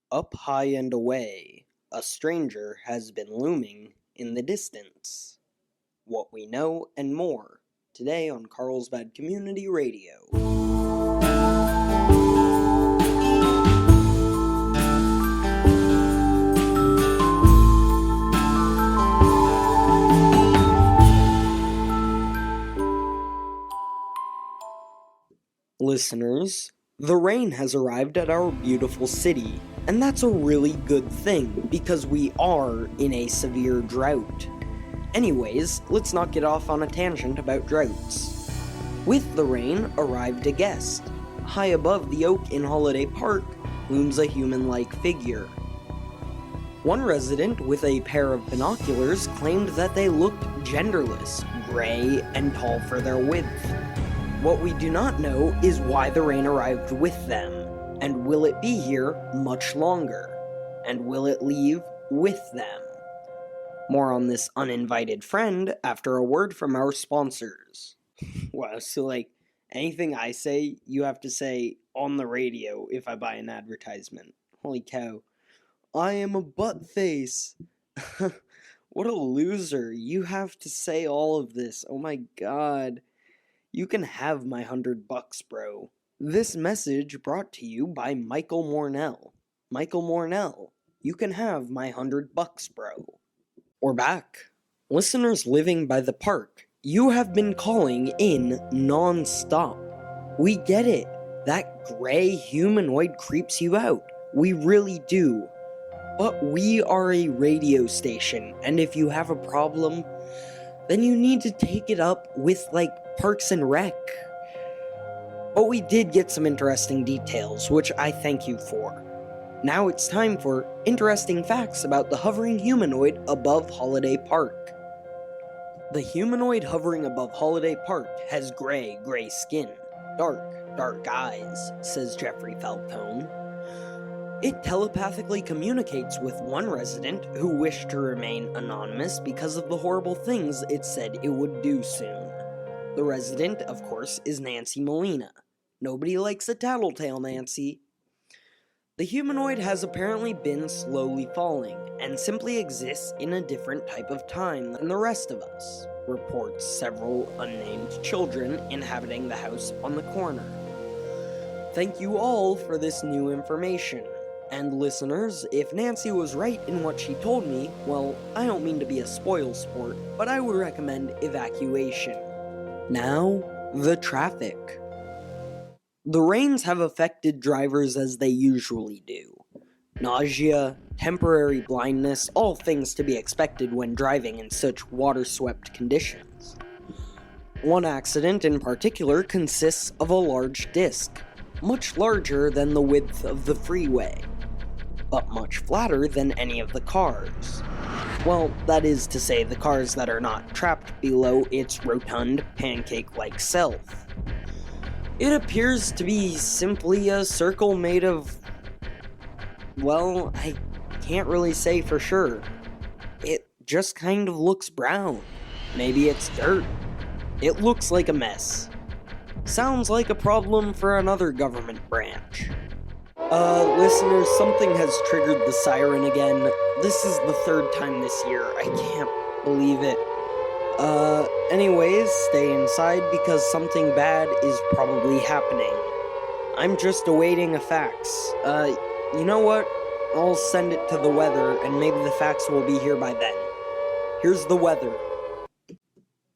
Up high and away, a stranger has been looming in the distance. What we know and more, today on Carlsbad Community Radio. Listeners, the rain has arrived at our beautiful city, and that's a really good thing because we are in a severe drought. Anyways, let's not get off on a tangent about droughts. With the rain arrived a guest. High above the oak in Holiday Park looms a human-like figure. One resident with a pair of binoculars claimed that they looked genderless, gray, and tall for their width. What we do not know is why the rain arrived with them, and will it be here much longer? And will it leave with them? More on this uninvited friend after a word from our sponsors. Wow, so anything I say, you have to say on the radio if I buy an advertisement. Holy cow. I am a butt face. What a loser. You have to say all of this. Oh my god. You can have my $100, bro. This message brought to you by Michael Mornell. Michael Mornell, you can have my $100, bro. We're back. Listeners living by the park, you have been calling in non-stop. We get it. That gray humanoid creeps you out. We really do. But we are a radio station, and if you have a problem, then you need to take it up with, Parks and Rec. But we did get some interesting details, which I thank you for. Now it's time for interesting facts about the hovering humanoid above Holiday Park. The humanoid hovering above Holiday Park has gray skin, dark eyes, says Jeffrey Falcone. It telepathically communicates with one resident who wished to remain anonymous because of the horrible things it said it would do soon. The resident, of course, is Nancy Molina. Nobody likes a tattletale, Nancy. The humanoid has apparently been slowly falling, and simply exists in a different type of time than the rest of us, reports several unnamed children inhabiting the house on the corner. Thank you all for this new information. And listeners, if Nancy was right in what she told me, well, I don't mean to be a spoil sport, but I would recommend evacuation. Now, the traffic. The rains have affected drivers as they usually do. Nausea, temporary blindness, all things to be expected when driving in such water-swept conditions. One accident in particular consists of a large disc, much larger than the width of the freeway, but much flatter than any of the cars. Well, that is to say the cars that are not trapped below its rotund, pancake-like self. It appears to be simply a circle made of... well, I can't really say for sure. It just kind of looks brown. Maybe it's dirt. It looks like a mess. Sounds like a problem for another government branch. Listeners, something has triggered the siren again. This is the third time this year. I can't believe it. Anyways, stay inside because something bad is probably happening. I'm just awaiting a fax. You know what? I'll send it to the weather and maybe the fax will be here by then. Here's the weather.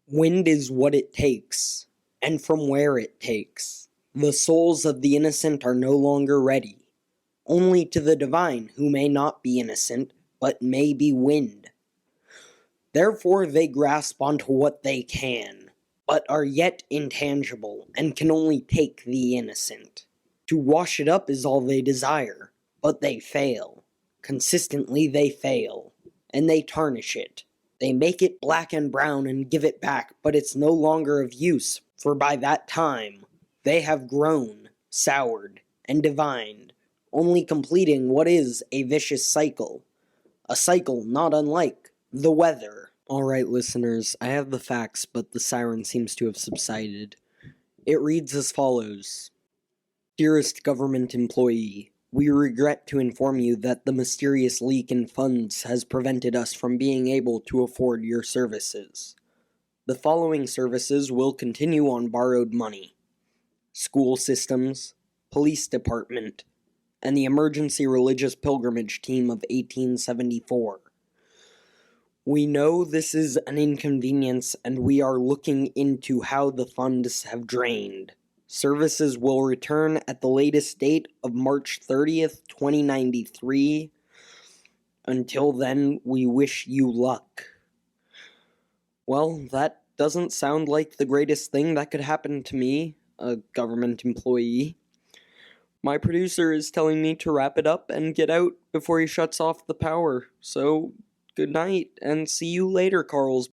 Wind is what it takes, and from where it takes. The souls of the innocent are no longer ready. Only to the divine who may not be innocent, but may be wind. Therefore they grasp onto what they can, but are yet intangible, and can only take the innocent. To wash it up is all they desire, but they fail. Consistently they fail, and they tarnish it. They make it black and brown and give it back, but it's no longer of use, for by that time they have grown, soured, and divined, only completing what is a vicious cycle. A cycle not unlike the weather. Alright, listeners, I have the facts, but the siren seems to have subsided. It reads as follows. Dearest government employee, We regret to inform you that the mysterious leak in funds has prevented us from being able to afford your services. The following services will continue on borrowed money: school systems, police department, and the emergency religious pilgrimage team of 1874. We know this is an inconvenience, and we are looking into how the funds have drained. Services will return at the latest date of March 30th, 2093. Until then, we wish you luck. Well, that doesn't sound like the greatest thing that could happen to me, a government employee. My producer is telling me to wrap it up and get out before he shuts off the power, so good night, and see you later, Carl's